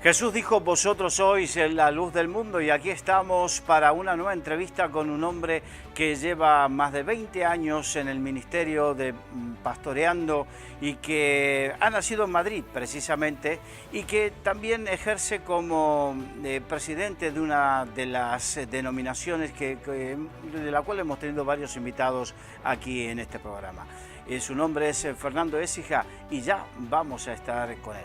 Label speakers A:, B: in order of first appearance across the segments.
A: Jesús dijo, vosotros sois la luz del mundo, y aquí estamos para una nueva entrevista con un hombre que lleva más de 20 años en el ministerio de pastoreando y que ha nacido en Madrid precisamente y que también ejerce como presidente de una de las denominaciones de la cual hemos tenido varios invitados aquí en este programa. Su nombre es Fernando Écija y ya vamos a estar con él.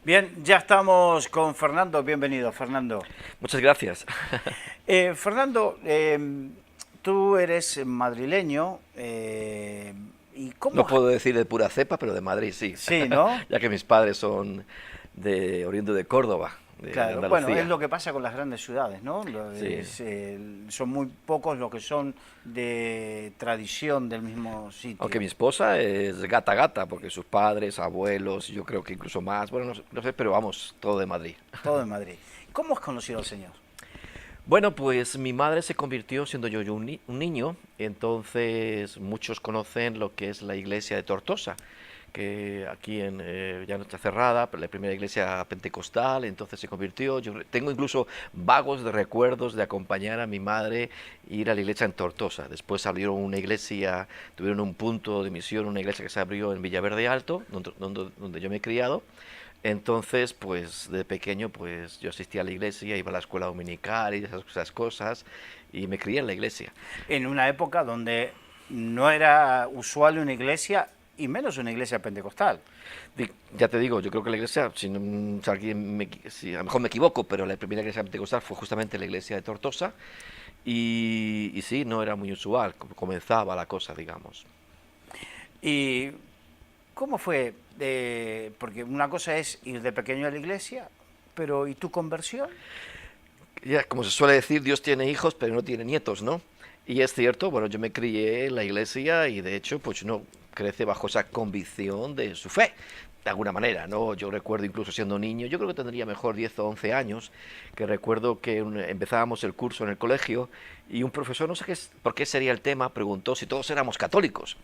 A: Bien, ya estamos con Fernando. Bienvenido, Fernando.
B: Muchas gracias.
A: Fernando, tú eres madrileño y ¿cómo?
B: No puedo decir de pura cepa, pero de Madrid sí.
A: Sí, ¿no?
B: Ya que mis padres son oriundos de Córdoba.
A: Claro,
B: de
A: bueno, es lo que pasa con las grandes ciudades, ¿no?
B: Sí.
A: Son muy pocos los que son de tradición del mismo sitio.
B: Aunque mi esposa es gata, porque sus padres, abuelos, yo creo que incluso más, bueno, no sé, pero vamos, todo de Madrid.
A: Todo de Madrid. ¿Cómo has conocido al Señor?
B: Bueno, pues mi madre se convirtió siendo yo un niño, entonces muchos conocen lo que es la iglesia de Tortosa, que aquí ya no está cerrada, pero la primera iglesia pentecostal, entonces se convirtió. Yo tengo incluso vagos de recuerdos de acompañar a mi madre ir a la iglesia en Tortosa. Después abrieron una iglesia, tuvieron un punto de misión, una iglesia que se abrió en Villaverde Alto, donde yo me he criado. Entonces, pues de pequeño, pues yo asistía a la iglesia, iba a la escuela dominical y esas cosas, y me crié en la iglesia.
A: En una época donde no era usual una iglesia, y menos una iglesia pentecostal.
B: Ya te digo, yo creo que la iglesia, si a lo mejor me equivoco, pero la primera iglesia pentecostal fue justamente la iglesia de Tortosa, y sí, no era muy usual, comenzaba la cosa, digamos.
A: ¿Y cómo fue? Porque una cosa es ir de pequeño a la iglesia, pero ¿y tu conversión?
B: Ya, como se suele decir, Dios tiene hijos, pero no tiene nietos, ¿no? Y es cierto, bueno, yo me crié en la iglesia y de hecho, pues uno crece bajo esa convicción de su fe, de alguna manera, ¿no? Yo recuerdo incluso siendo niño, yo creo que tendría mejor 10 o 11 años, que recuerdo que empezábamos el curso en el colegio y un profesor, no sé por qué sería el tema, preguntó si todos éramos católicos.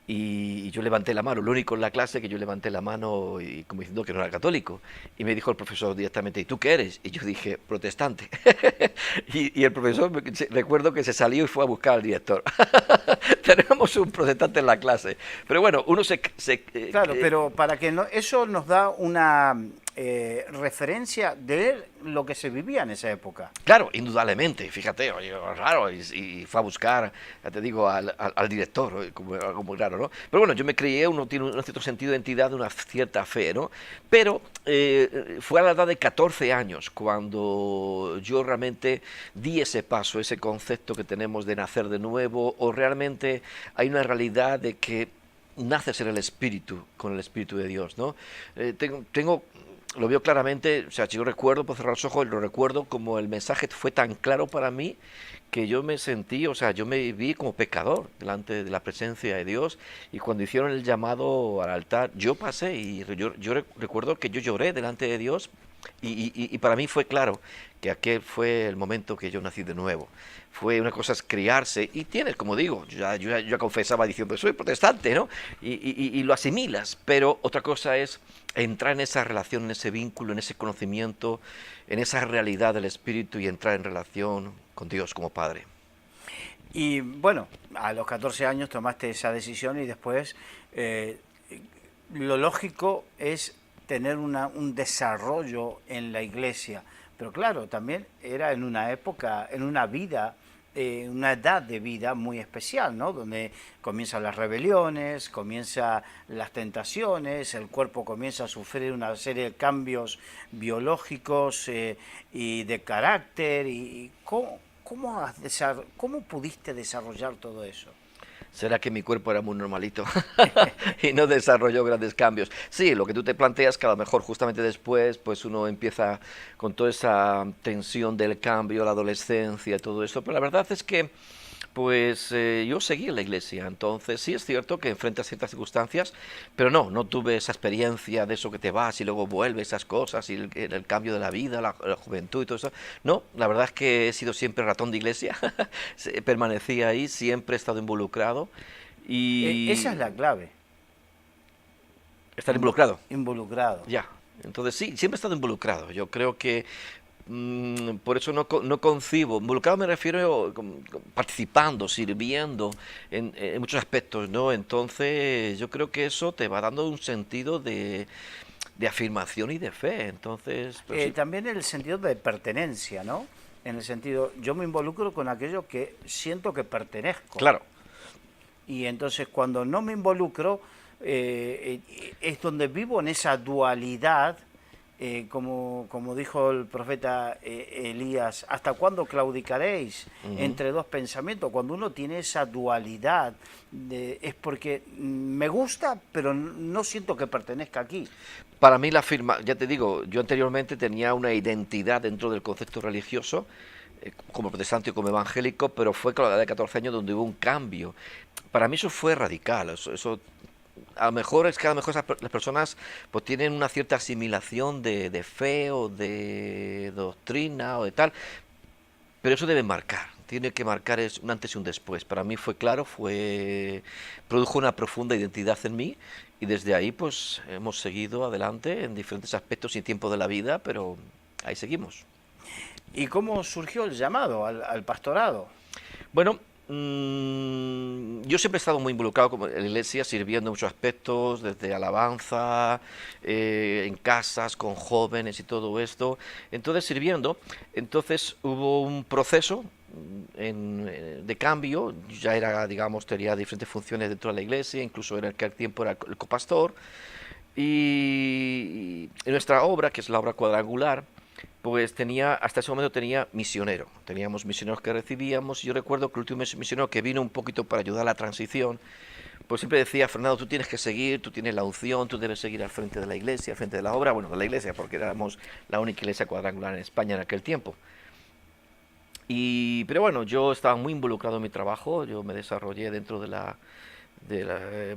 B: Y yo levanté la mano, lo único en la clase que yo levanté la mano y como diciendo que no era católico. Y me dijo el profesor directamente, ¿y tú qué eres? Y yo dije, protestante. y el profesor, recuerdo que se salió y fue a buscar al director. Tenemos un protestante en la clase. Pero bueno, uno
A: Claro, pero para que no, eso nos da una referencia de lo que se vivía en esa época.
B: Claro, indudablemente, fíjate, oye, raro, y fue a buscar, ya te digo, al director, como algo muy raro, ¿no? Pero bueno, yo me crié, uno tiene un cierto sentido de identidad, una cierta fe, ¿no? Pero fue a la edad de 14 años cuando yo realmente di ese paso, ese concepto que tenemos de nacer de nuevo, o realmente hay una realidad de que naces en el Espíritu, con el Espíritu de Dios, ¿no? Lo veo claramente, o sea, si yo recuerdo, puedo cerrar los ojos, lo recuerdo como el mensaje fue tan claro para mí que yo me sentí, o sea, yo me vi como pecador delante de la presencia de Dios y cuando hicieron el llamado al altar, yo pasé y yo recuerdo que yo lloré delante de Dios y para mí fue claro que aquel fue el momento que yo nací de nuevo. Fue una cosa es criarse y tienes, como digo, yo confesaba diciendo, soy protestante, ¿no? Y lo asimilas, pero otra cosa es entrar en esa relación, en ese vínculo, en ese conocimiento, en esa realidad del Espíritu y entrar en relación con Dios como Padre.
A: Y bueno, a los 14 años tomaste esa decisión y después lo lógico es tener un desarrollo en la iglesia. Pero claro, también era en una época, en una vida, una edad de vida muy especial, ¿no? Donde comienzan las rebeliones, comienzan las tentaciones, el cuerpo comienza a sufrir una serie de cambios biológicos y de carácter. ¿Cómo pudiste desarrollar todo eso?
B: ¿Será que mi cuerpo era muy normalito y no desarrolló grandes cambios? Sí, lo que tú te planteas que a lo mejor justamente después pues uno empieza con toda esa tensión del cambio, la adolescencia, todo eso, pero la verdad es que pues yo seguí en la iglesia, entonces sí es cierto que enfrentas ciertas circunstancias, pero no tuve esa experiencia de eso que te vas y luego vuelves, esas cosas, y el cambio de la vida, la juventud y todo eso. No, la verdad es que he sido siempre ratón de iglesia, permanecí ahí, siempre he estado involucrado y...
A: Esa es la clave.
B: Estar involucrado.
A: Involucrado.
B: Ya. Entonces sí, siempre he estado involucrado. Yo creo que por eso no concibo. Involucrado me refiero participando, sirviendo en muchos aspectos, ¿no? Entonces yo creo que eso te va dando un sentido de afirmación y de fe. Entonces, pero sí,
A: También el sentido de pertenencia, ¿no? En el sentido, yo me involucro con aquello que siento que pertenezco.
B: claro.
A: Y entonces cuando no me involucro, es donde vivo en esa dualidad, como dijo el profeta Elías, ¿hasta cuándo claudicaréis
B: Ujú.
A: entre dos pensamientos? Cuando uno tiene esa dualidad, es porque me gusta, pero no siento que pertenezca aquí.
B: Para mí la firma, ya te digo, yo anteriormente tenía una identidad dentro del concepto religioso, como protestante y como evangélico, pero fue con la edad de 14 años donde hubo un cambio. Para mí eso fue radical, eso a lo mejor es que a lo mejor las personas pues tienen una cierta asimilación de fe o de doctrina o de tal, pero eso debe marcar, tiene que marcar es un antes y un después. Para mí fue claro, produjo una profunda identidad en mí y desde ahí pues hemos seguido adelante en diferentes aspectos y tiempos de la vida, pero ahí seguimos.
A: ¿Y cómo surgió el llamado al pastorado?
B: Bueno, yo siempre he estado muy involucrado en la iglesia, sirviendo en muchos aspectos, desde alabanza, en casas, con jóvenes y todo esto. Entonces, sirviendo, entonces hubo un proceso de cambio, ya era, digamos, tenía diferentes funciones dentro de la iglesia, incluso en aquel tiempo era el copastor, y en nuestra obra, que es la obra cuadrangular, pues hasta ese momento tenía misionero. Teníamos misioneros que recibíamos. Y yo recuerdo que el último misionero que vino un poquito para ayudar a la transición, pues siempre decía, Fernando, tú tienes que seguir, tú tienes la unción, tú debes seguir al frente de la iglesia, al frente de la obra, bueno, de la iglesia, porque éramos la única iglesia cuadrangular en España en aquel tiempo. Pero bueno, yo estaba muy involucrado en mi trabajo, yo me desarrollé dentro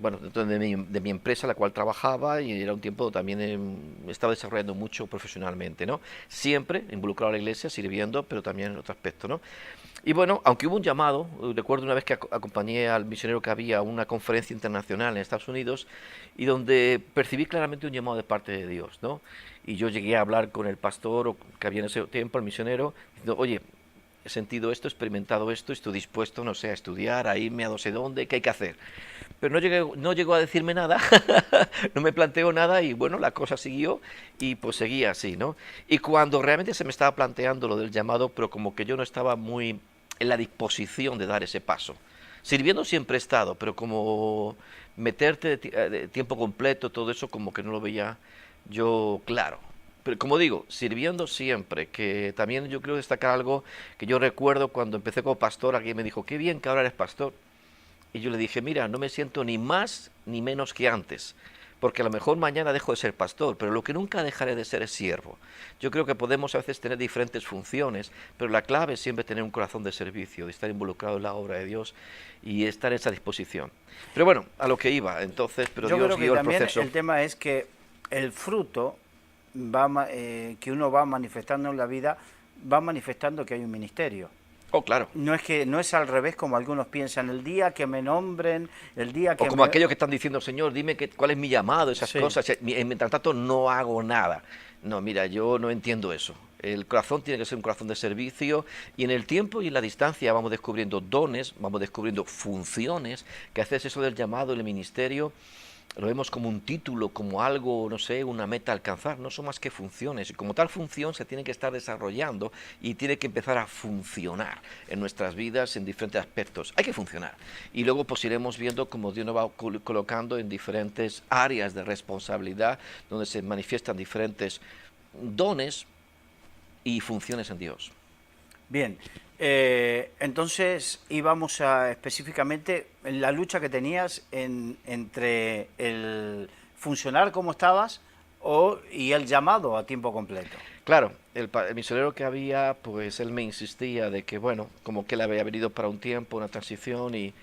B: bueno, dentro de mi empresa, la cual trabajaba, y era un tiempo también me estaba desarrollando mucho profesionalmente, ¿no? Siempre involucrado a la iglesia, sirviendo, pero también en otro aspecto, ¿no? Y bueno, aunque hubo un llamado, recuerdo una vez que acompañé al misionero que había a una conferencia internacional en Estados Unidos y donde percibí claramente un llamado de parte de Dios, ¿no? Y yo llegué a hablar con el pastor que había en ese tiempo, el misionero, diciendo, oye, he sentido esto, he experimentado esto, estoy dispuesto, no sé, a estudiar, a irme a no sé dónde, ¿qué hay que hacer? Pero no llegó a decirme nada, no me planteó nada y bueno, la cosa siguió y pues seguía así, ¿no? Y cuando realmente se me estaba planteando lo del llamado, pero como que yo no estaba muy en la disposición de dar ese paso. Sirviendo siempre he estado, pero como meterte de tiempo completo, todo eso como que no lo veía yo claro. Pero como digo, sirviendo siempre, que también yo quiero destacar algo que yo recuerdo cuando empecé como pastor, alguien me dijo, qué bien que ahora eres pastor. Y yo le dije, mira, no me siento ni más ni menos que antes, porque a lo mejor mañana dejo de ser pastor, pero lo que nunca dejaré de ser es siervo. Yo creo que podemos a veces tener diferentes funciones, pero la clave es siempre tener un corazón de servicio, de estar involucrado en la obra de Dios y estar en esa disposición. Pero bueno, a lo que iba, entonces, pero
A: Yo
B: Dios
A: creo que
B: guió el
A: también
B: proceso.
A: el tema es que el fruto que uno va manifestando en la vida va manifestando que hay un ministerio.
B: Oh, claro.
A: No es al revés como algunos piensan. El día que me nombren, el día
B: O
A: que
B: como
A: me...
B: aquellos que están diciendo, Señor, dime cuál es mi llamado, esas
A: Sí.
B: cosas. Mientras tanto, no hago nada. No, mira, yo no entiendo eso. El corazón tiene que ser un corazón de servicio y en el tiempo y en la distancia vamos descubriendo dones, vamos descubriendo funciones, que haces eso del llamado, el ministerio, lo vemos como un título, como algo, no sé, una meta a alcanzar, no son más que funciones. Y como tal función se tiene que estar desarrollando y tiene que empezar a funcionar en nuestras vidas en diferentes aspectos. Hay que funcionar. Y luego pues iremos viendo cómo Dios nos va colocando en diferentes áreas de responsabilidad donde se manifiestan diferentes dones y funciones en Dios.
A: Bien, entonces íbamos a específicamente en la lucha que tenías entre el funcionar como estabas y el llamado a tiempo completo.
B: Claro, el misionero que había, pues él me insistía de que, bueno, como que él había venido para un tiempo, una transición y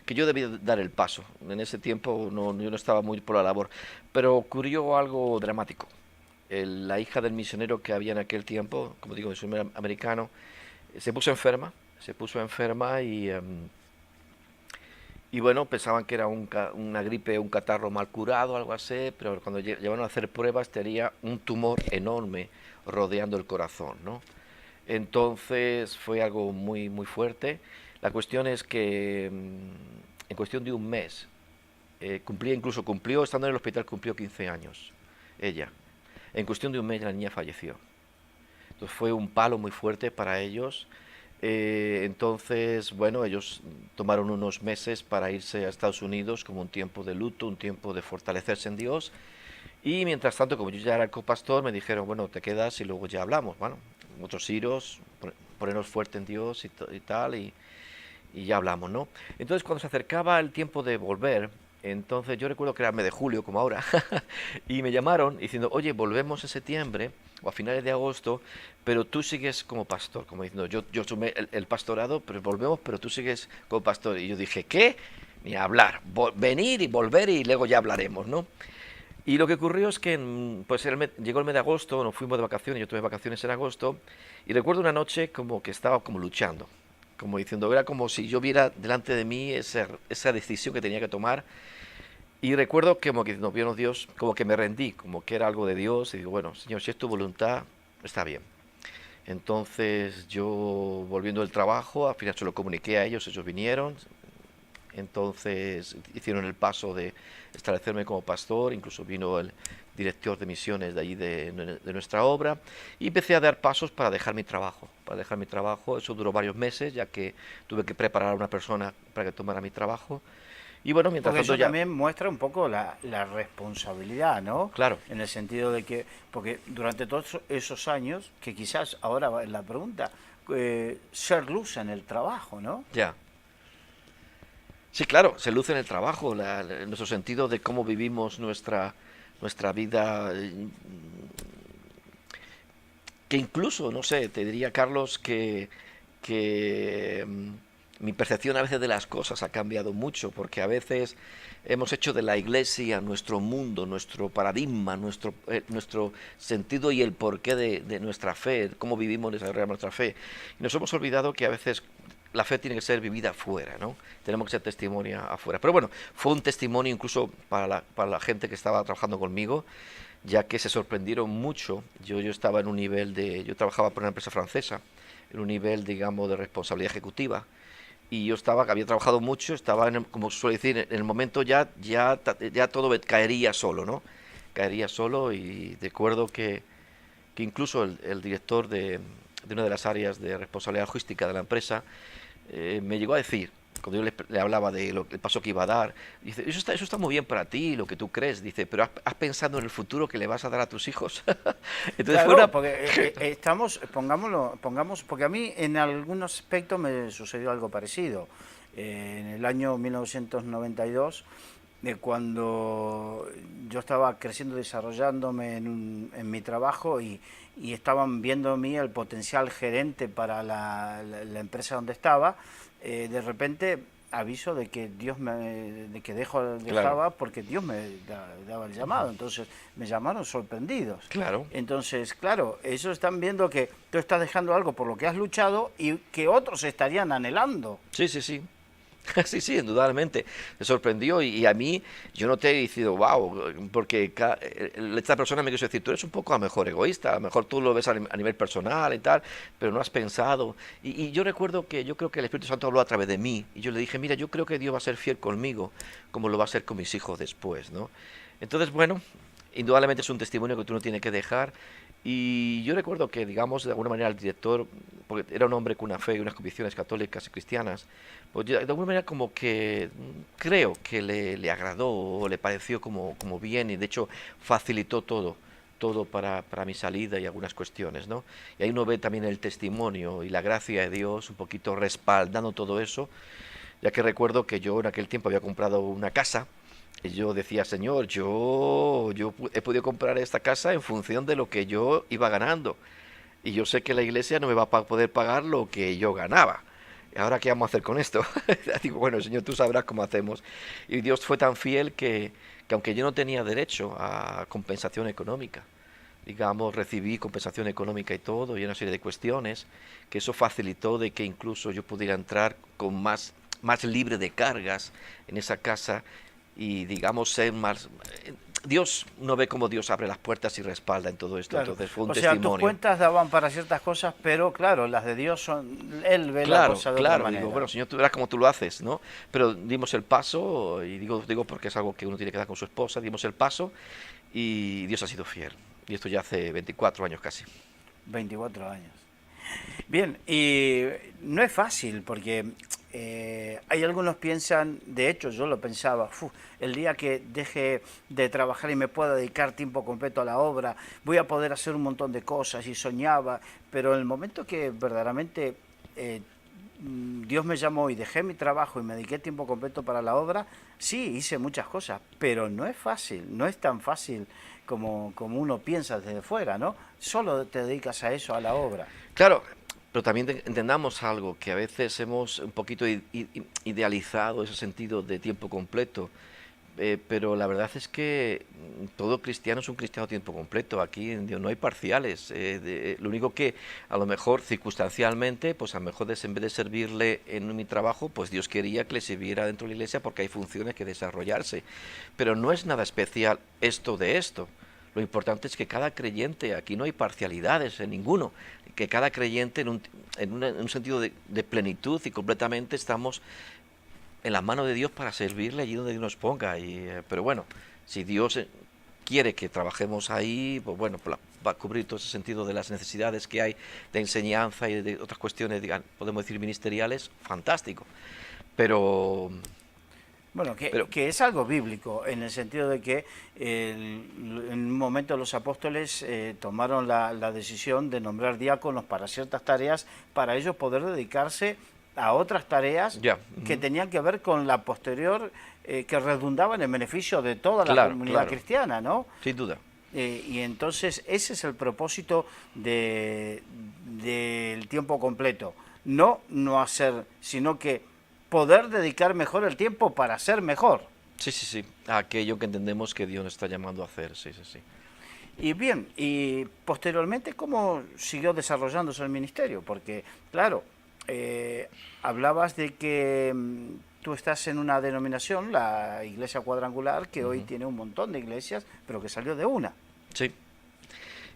B: que yo debía dar el paso. En ese tiempo yo no estaba muy por la labor, pero ocurrió algo dramático. La hija del misionero que había en aquel tiempo, como digo, es un americano, se puso enferma Y bueno, pensaban que era una gripe, un catarro mal curado, algo así, pero cuando llevaron a hacer pruebas tenía un tumor enorme rodeando el corazón, ¿no? Entonces fue algo muy, muy fuerte. La cuestión es que en cuestión de un mes, incluso cumplió, estando en el hospital, cumplió 15 años, ella. En cuestión de un mes la niña falleció. Entonces fue un palo muy fuerte para ellos. Entonces, bueno, ellos tomaron unos meses para irse a Estados Unidos como un tiempo de luto, un tiempo de fortalecerse en Dios. Y mientras tanto, como yo ya era el copastor, me dijeron, bueno, te quedas y luego ya hablamos. Bueno, otros iros, ponernos fuerte en Dios y tal, y ya hablamos, ¿no? Entonces, cuando se acercaba el tiempo de volver, entonces yo recuerdo que era mes de julio, como ahora, y me llamaron diciendo, oye, volvemos en septiembre o a finales de agosto, pero tú sigues como pastor, como diciendo, yo sumé el pastorado, pero volvemos, pero tú sigues como pastor. Y yo dije, ¿qué? Ni hablar, venir y volver y luego ya hablaremos, ¿no? Y lo que ocurrió es que pues llegó el mes de agosto, nos fuimos de vacaciones, yo tuve vacaciones en agosto, y recuerdo una noche como que estaba como luchando, como diciendo, era como si yo viera delante de mí esa decisión que tenía que tomar, y recuerdo que como que nos vio Dios, como que me rendí, como que era algo de Dios, y digo, bueno, Señor, si es tu voluntad, está bien. Entonces yo, volviendo del trabajo, al final se lo comuniqué a ellos vinieron, entonces hicieron el paso de establecerme como pastor, incluso vino el director de misiones de allí de nuestra obra, y empecé a dar pasos para dejar mi trabajo. Para dejar mi trabajo, eso duró varios meses, ya que tuve que preparar a una persona para que tomara mi trabajo. Y bueno, mientras
A: Porque
B: tanto
A: eso
B: ya,
A: también muestra un poco la responsabilidad, ¿no?
B: claro,
A: En el sentido de que, porque durante todos esos años, que quizás ahora va en la pregunta, ser luz en el trabajo, ¿no?
B: ya. Sí, claro, se luce en el trabajo, nuestro sentido de cómo vivimos nuestra vida, que incluso, no sé, te diría Carlos que mi percepción a veces de las cosas ha cambiado mucho, porque a veces hemos hecho de la iglesia nuestro mundo, nuestro paradigma, nuestro sentido y el porqué de nuestra fe, cómo vivimos desarrollamos nuestra fe. Y nos hemos olvidado que a veces la fe tiene que ser vivida afuera, ¿no? Tenemos que ser testimonio afuera. Pero bueno, fue un testimonio incluso para la gente que estaba trabajando conmigo, ya que se sorprendieron mucho. Yo estaba en un nivel yo trabajaba por una empresa francesa, en un nivel, digamos, de responsabilidad ejecutiva, y yo había trabajado mucho, estaba, como suele decir, en el momento ya todo caería solo, ¿no? Caería solo, y recuerdo que incluso el director de una de las áreas de responsabilidad logística de la empresa me llegó a decir, cuando yo le hablaba de el paso que iba a dar, dice, eso está muy bien para ti, lo que tú crees, dice, pero has pensado en el futuro que le vas a dar a tus hijos. Entonces fue
A: Claro,
B: una...
A: porque pongamos, porque a mí en algún aspecto me sucedió algo parecido. En el año 1992, cuando yo estaba creciendo, desarrollándome en mi trabajo y estaban viendo en mí el potencial gerente para la empresa donde estaba, de repente aviso de que de que
B: Claro,
A: dejaba porque Dios me daba el llamado. Entonces me llamaron sorprendidos.
B: claro.
A: Entonces, claro, ellos están viendo que tú estás dejando algo por lo que has luchado y que otros estarían anhelando.
B: Sí, sí, sí. Sí, sí, indudablemente. Me sorprendió y a mí yo no te he dicho, wow, porque esta persona me quiso decir, tú eres un poco a lo mejor egoísta, a lo mejor tú lo ves a nivel personal y tal, pero no has pensado. Y yo recuerdo que yo creo que el Espíritu Santo habló a través de mí y yo le dije, mira, yo creo que Dios va a ser fiel conmigo como lo va a ser con mis hijos después, ¿no? Entonces, bueno, indudablemente es un testimonio que tú no tienes que dejar. Y yo recuerdo que, digamos, de alguna manera el director, porque era un hombre con una fe y unas convicciones católicas y cristianas, pues de alguna manera como que creo que le agradó o le pareció como bien y de hecho facilitó todo para mi salida y algunas cuestiones, ¿no? Y ahí uno ve también el testimonio y la gracia de Dios un poquito respaldando todo eso, ya que recuerdo que yo en aquel tiempo había comprado una casa y yo decía, Señor, yo he podido comprar esta casa en función de lo que yo iba ganando. Y yo sé que la iglesia no me va a poder pagar lo que yo ganaba. ¿Y ahora qué vamos a hacer con esto? Digo, bueno, Señor, tú sabrás cómo hacemos. Y Dios fue tan fiel que aunque yo no tenía derecho a compensación económica, digamos, recibí compensación económica y todo, y una serie de cuestiones, que eso facilitó de que incluso yo pudiera entrar con más más libre de cargas en esa casa y, digamos, ser más... Dios no ve cómo Dios abre las puertas y respalda en todo esto,
A: Claro.
B: entonces fue un
A: O sea, tus
B: testimonio.
A: cuentas daban para ciertas cosas, pero claro, las de Dios son, Él ve la
B: Claro,
A: cosa de otra
B: claro, digo,
A: manera.
B: bueno, Señor, tú verás cómo tú lo haces, ¿no? Pero dimos el paso, y digo porque es algo que uno tiene que dar con su esposa, dimos el paso y Dios ha sido fiel. Y esto ya hace 24 años casi.
A: 24 años. Bien, y no es fácil porque hay algunos piensan, de hecho yo lo pensaba, el día que deje de trabajar y me pueda dedicar tiempo completo a la obra, voy a poder hacer un montón de cosas y soñaba, pero en el momento que verdaderamente Dios me llamó y dejé mi trabajo y me dediqué tiempo completo para la obra, sí, hice muchas cosas, pero no es fácil, no es tan fácil como uno piensa desde fuera, ¿no? Solo te dedicas a eso, a la obra.
B: Claro, pero también entendamos algo, que a veces hemos un poquito idealizado ese sentido de tiempo completo, pero la verdad es que todo cristiano es un cristiano a tiempo completo. Aquí en Dios no hay parciales. Lo único que a lo mejor circunstancialmente, pues a lo mejor en vez de servirle en mi trabajo, pues Dios quería que le sirviera dentro de la iglesia porque hay funciones que desarrollarse. Pero no es nada especial esto de esto. Lo importante es que cada creyente, aquí no hay parcialidades en ninguno, que cada creyente en un sentido de plenitud y completamente estamos en las manos de Dios para servirle allí donde Dios nos ponga. Pero bueno, si Dios quiere que trabajemos ahí, pues bueno, pues va a cubrir todo ese sentido de las necesidades que hay de enseñanza y de otras cuestiones, podemos decir, ministeriales, fantástico. Pero...
A: Bueno,
B: pero
A: que es algo bíblico, en el sentido de que en un momento los apóstoles tomaron la decisión de nombrar diáconos para ciertas tareas, para ellos poder dedicarse a otras tareas que tenían que ver con la posterior, que redundaban en beneficio de toda la comunidad cristiana, ¿no?
B: Sin duda.
A: Y entonces ese es el propósito del tiempo completo, no hacer, sino que poder dedicar mejor el tiempo para ser mejor.
B: Sí, sí, sí, aquello que entendemos que Dios nos está llamando a hacer, sí, sí, sí.
A: Y bien, y posteriormente, ¿cómo siguió desarrollándose el ministerio? Porque, claro, hablabas de que tú estás en una denominación, la Iglesia Cuadrangular, que hoy tiene un montón de iglesias, pero que salió de una.
B: Sí.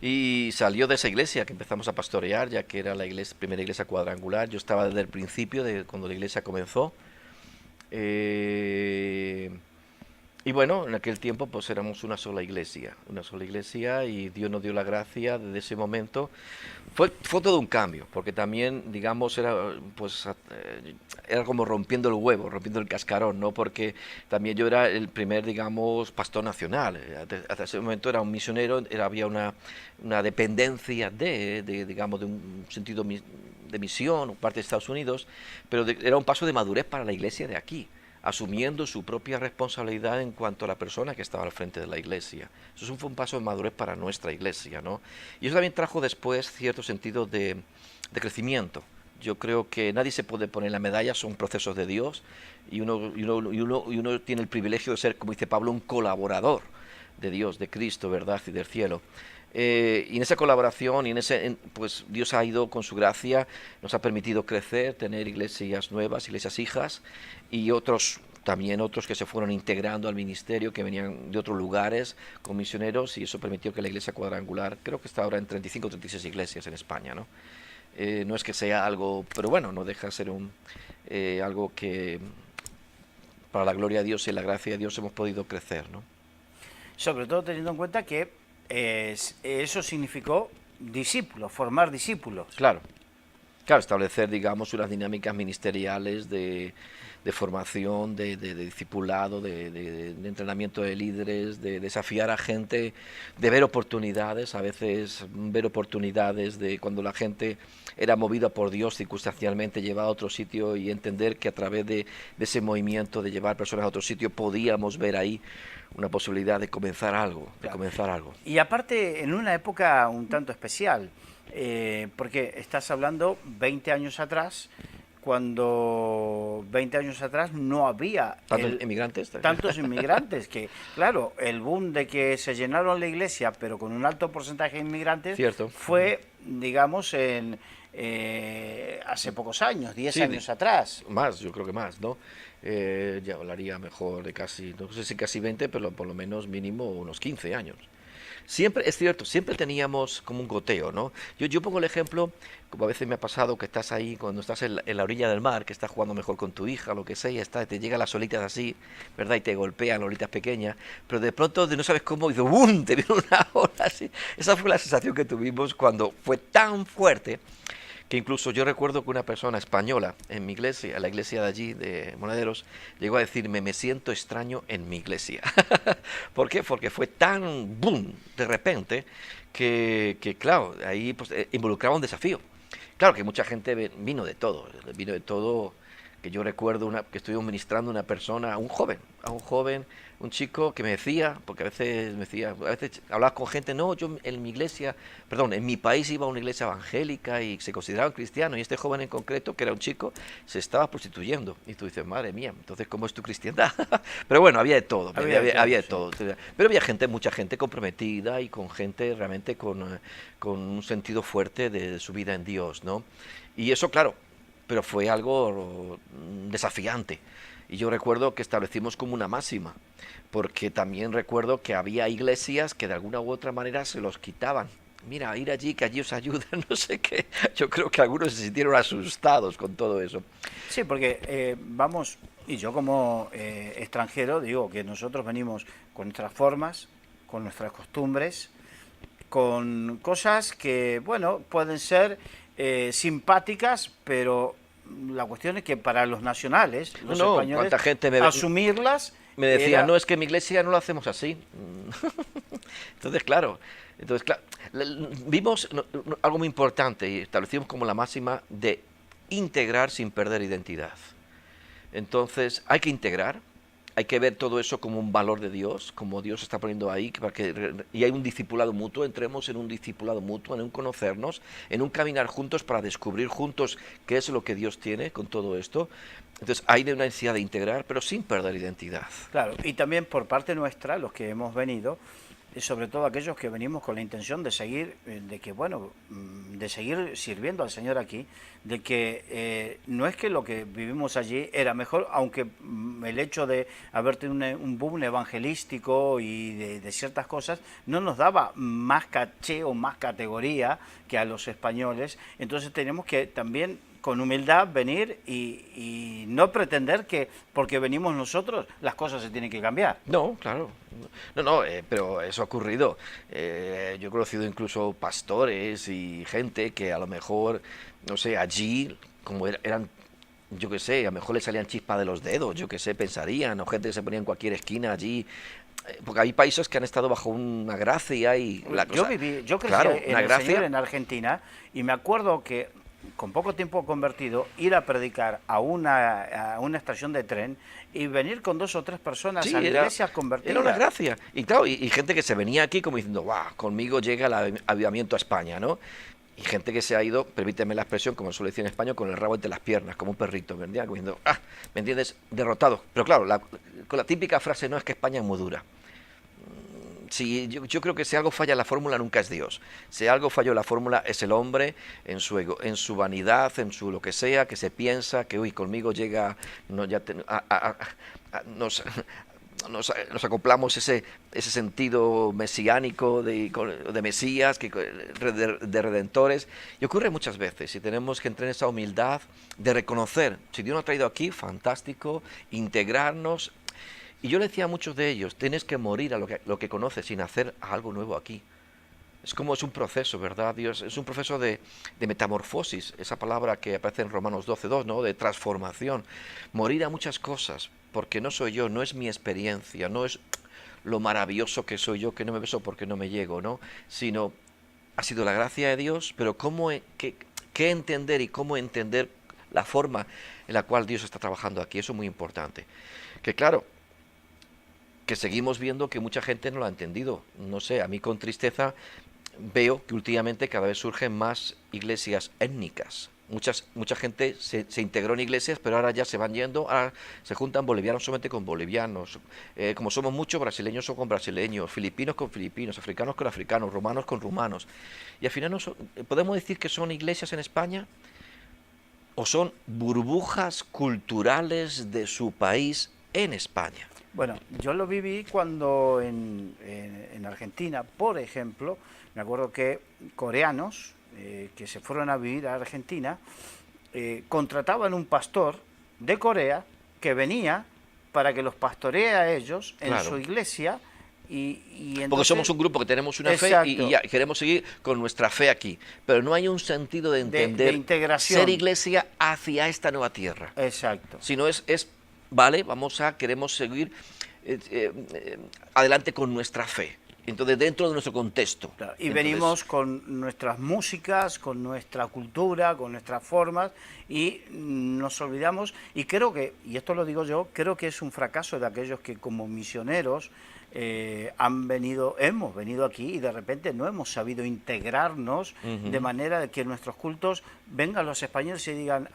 B: Y salió de esa iglesia que empezamos a pastorear, ya que era la primera iglesia cuadrangular. Yo estaba desde el principio, de cuando la iglesia comenzó. Y bueno, en aquel tiempo pues éramos una sola iglesia y Dios nos dio la gracia desde ese momento. Fue todo un cambio, porque también, digamos, era como rompiendo el huevo, rompiendo el cascarón, ¿no? Porque también yo era el primer, digamos, pastor nacional. Hasta ese momento era un misionero, había una dependencia digamos, de un sentido de misión, parte de Estados Unidos, pero era un paso de madurez para la iglesia de aquí, asumiendo su propia responsabilidad en cuanto a la persona que estaba al frente de la iglesia. Eso fue un paso de madurez para nuestra iglesia, ¿no? Y eso también trajo después cierto sentido de crecimiento. Yo creo que nadie se puede poner la medalla, son procesos de Dios, y uno tiene el privilegio de ser, como dice Pablo, un colaborador de Dios, de Cristo, ¿verdad? Y del cielo. Y en esa colaboración pues Dios ha ido con su gracia, nos ha permitido crecer, tener iglesias nuevas, iglesias hijas, y otros que se fueron integrando al ministerio, que venían de otros lugares con misioneros, y eso permitió que la iglesia cuadrangular, creo que está ahora en 35 o 36 iglesias en España, ¿no? No es que sea algo, pero bueno, no deja de ser algo que para la gloria de Dios y la gracia de Dios hemos podido crecer, ¿no?
A: Sobre todo teniendo en cuenta que eso significó discípulos, formar discípulos.
B: Claro, establecer, digamos, unas dinámicas ministeriales de formación, de discipulado, de entrenamiento de líderes, de desafiar a gente, de ver oportunidades, a veces ver oportunidades de cuando la gente era movida por Dios circunstancialmente, llevada a otro sitio, y entender que a través de ese movimiento de llevar personas a otro sitio podíamos ver ahí una posibilidad de comenzar algo,
A: Y aparte, en una época un tanto especial, porque estás hablando 20 años atrás, cuando 20 años atrás no había tantos inmigrantes, que claro, el boom de que se llenaron la iglesia, pero con un alto porcentaje de inmigrantes,
B: Cierto.
A: fue, digamos, en hace pocos años, 10
B: Sí,
A: años atrás.
B: más, yo creo que más, ¿no? Ya hablaría mejor de casi, no sé si casi 20, pero por lo menos mínimo unos 15 años. Siempre, es cierto, siempre teníamos como un goteo, ¿no? Yo pongo el ejemplo, como a veces me ha pasado, que estás ahí, cuando estás en la orilla del mar, que estás jugando mejor con tu hija, lo que sea, y está, te llegan las olitas así, ¿verdad? Y te golpean olitas pequeñas, pero de pronto no sabes cómo, y ¡bum! Te viene una ola así. Esa fue la sensación que tuvimos cuando fue tan fuerte que incluso yo recuerdo que una persona española en mi iglesia, la iglesia de allí, de Monederos, llegó a decirme, me siento extraño en mi iglesia. ¿Por qué? Porque fue tan boom de repente que claro, ahí pues, involucraba un desafío. Claro que mucha gente vino de todo, que yo recuerdo que estuvimos ministrando a una persona, a un joven, un chico que me decía, porque a veces me decía, a veces hablaba con gente, no, yo en mi iglesia, perdón, en mi país iba a una iglesia evangélica y se consideraban cristianos, y este joven en concreto, que era un chico, se estaba prostituyendo. Y tú dices, madre mía, entonces, ¿cómo es tu cristiandad? Pero bueno, había de todo, había de todo. Pero había gente, mucha gente comprometida y con gente realmente con un sentido fuerte de su vida en Dios, ¿no? Y eso, claro, pero fue algo desafiante. Y yo recuerdo que establecimos como una máxima, porque también recuerdo que había iglesias que de alguna u otra manera se los quitaban. Mira, ir allí, que allí os ayudan, no sé qué. Yo creo que algunos se sintieron asustados con todo eso.
A: Sí, porque vamos, y yo como extranjero digo que nosotros venimos con nuestras formas, con nuestras costumbres, con cosas que, bueno, pueden ser simpáticas, pero la cuestión es que para los nacionales, los
B: No, no,
A: españoles,
B: cuánta gente
A: asumirlas
B: me decía,
A: era...
B: no, es que en mi iglesia no lo hacemos así. Entonces, claro, vimos algo muy importante y establecimos como la máxima de integrar sin perder identidad. Entonces, hay que integrar, hay que ver todo eso como un valor de Dios, como Dios está poniendo ahí, y hay un discipulado mutuo, entremos en un discipulado mutuo, en un conocernos, en un caminar juntos para descubrir juntos qué es lo que Dios tiene con todo esto. Entonces hay una necesidad de integrar, pero sin perder identidad.
A: Claro, y también por parte nuestra, los que hemos venido, sobre todo aquellos que venimos con la intención de seguir, de que bueno, de seguir sirviendo al Señor aquí, de que no es que lo que vivimos allí era mejor, aunque el hecho de haber tenido un boom evangelístico y de ciertas cosas no nos daba más caché o más categoría que a los españoles, entonces tenemos que también con humildad venir y no pretender que porque venimos nosotros las cosas se tienen que cambiar.
B: No, claro. No, pero eso ha ocurrido. Yo he conocido incluso pastores y gente que a lo mejor, no sé, allí, como eran, yo qué sé, a lo mejor les salían chispas de los dedos, yo qué sé, pensarían, o gente que se ponía en cualquier esquina allí. Porque hay países que han estado bajo una gracia y la cosa,
A: Yo crecí
B: claro,
A: en
B: una
A: el
B: gracia.
A: Señor en Argentina y me acuerdo que con poco tiempo convertido, ir a predicar a una estación de tren y venir con 2 o 3 personas
B: Sí,
A: a la iglesia convertidas.
B: era una gracia. Y claro, y gente que se venía aquí como diciendo, guau, conmigo llega el avivamiento a España, ¿no? Y gente que se ha ido, permíteme la expresión, como suele decir en español, con el rabo entre las piernas, como un perrito, ¿verdad? Como diciendo, ¿me entiendes? Derrotado. Pero claro, con la típica frase, no, es que España es muy dura. Sí, yo creo que si algo falla la fórmula nunca es Dios. Si algo falló la fórmula es el hombre en su ego, en su vanidad, en su lo que sea, que se piensa que uy, conmigo llega, no, nos acoplamos ese sentido mesiánico de Mesías, de redentores. Y ocurre muchas veces y tenemos que entrar en esa humildad de reconocer, si Dios nos ha traído aquí, fantástico, integrarnos. Y yo le decía a muchos de ellos, tienes que morir a lo que conoces sin hacer algo nuevo aquí. Es como es un proceso, ¿verdad? Dios, es un proceso de metamorfosis, esa palabra que aparece en Romanos 12:2, ¿no? De transformación. Morir a muchas cosas, porque no soy yo, no es mi experiencia, no es lo maravilloso que soy yo, que no me beso porque no me llego, ¿no? Sino ha sido la gracia de Dios, pero qué entender y cómo entender la forma en la cual Dios está trabajando aquí. Eso es muy importante. Que claro, que seguimos viendo que mucha gente no lo ha entendido. No sé, a mí con tristeza veo que últimamente cada vez surgen más iglesias étnicas, mucha gente se integró en iglesias, pero ahora ya se van yendo, ahora se juntan bolivianos solamente con bolivianos, como somos muchos, brasileños son con brasileños, filipinos con filipinos, africanos con africanos, rumanos con rumanos. Y al final podemos decir que son iglesias en España o son burbujas culturales de su país en España.
A: Bueno, yo lo viví cuando en Argentina, por ejemplo, me acuerdo que coreanos que se fueron a vivir a Argentina contrataban un pastor de Corea que venía para que los pastoree a ellos en
B: Claro.
A: su iglesia. Entonces,
B: porque somos un grupo que tenemos una fe y ya queremos seguir con nuestra fe aquí, pero no hay un sentido de entender
A: de integración.
B: Ser iglesia hacia esta nueva tierra.
A: Exacto.
B: Sino vale, queremos seguir adelante con nuestra fe. Entonces, dentro de nuestro contexto.
A: Claro, y venimos con nuestras músicas, con nuestra cultura, con nuestras formas, y nos olvidamos, y creo que, y esto lo digo yo, creo que es un fracaso de aquellos que como misioneros hemos venido aquí y de repente no hemos sabido integrarnos de manera de que en nuestros cultos vengan los españoles y digan,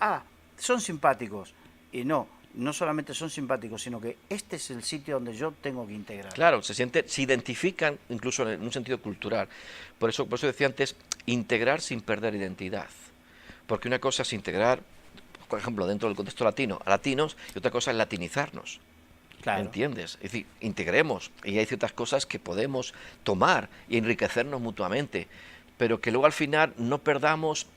A: son simpáticos, y no solamente son simpáticos, sino que este es el sitio donde yo tengo que integrar.
B: Claro, se identifican incluso en un sentido cultural. Por eso decía antes, integrar sin perder identidad. Porque una cosa es integrar, por ejemplo, dentro del contexto latino, a latinos, y otra cosa es latinizarnos.
A: Claro.
B: ¿Entiendes? Es decir, integremos, y hay ciertas cosas que podemos tomar y enriquecernos mutuamente, pero que luego al final no perdamos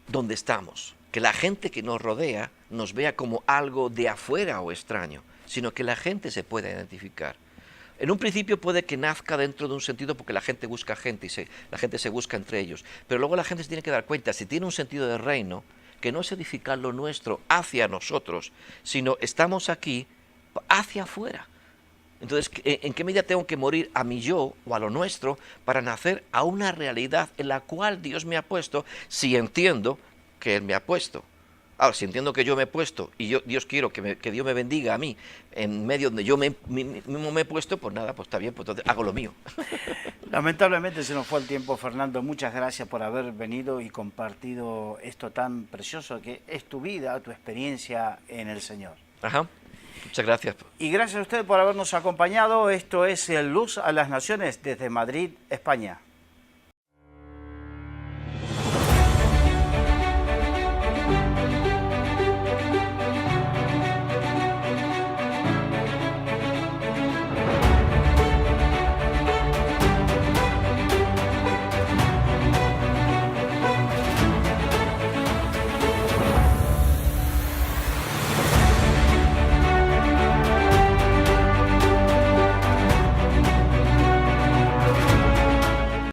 B: donde estamos. Que la gente que nos rodea nos vea como algo de afuera o extraño, sino que la gente se pueda identificar. En un principio puede que nazca dentro de un sentido porque la gente busca gente y la gente se busca entre ellos, pero luego la gente se tiene que dar cuenta, si tiene un sentido de reino, que no es edificar lo nuestro hacia nosotros, sino estamos aquí hacia afuera. Entonces, ¿en qué medida tengo que morir a mi yo o a lo nuestro para nacer a una realidad en la cual Dios me ha puesto, si entiendo que Él me ha puesto? Ahora, si entiendo que yo me he puesto y Dios quiero que Dios me bendiga a mí en medio donde yo mismo me he puesto, pues nada, pues está bien, pues entonces hago lo mío.
A: Lamentablemente se nos fue el tiempo, Fernando. Muchas gracias por haber venido y compartido esto tan precioso que es tu vida, tu experiencia en el Señor.
B: Ajá. Muchas gracias.
A: Y gracias a usted por habernos acompañado. Esto es Luz a las Naciones desde Madrid, España.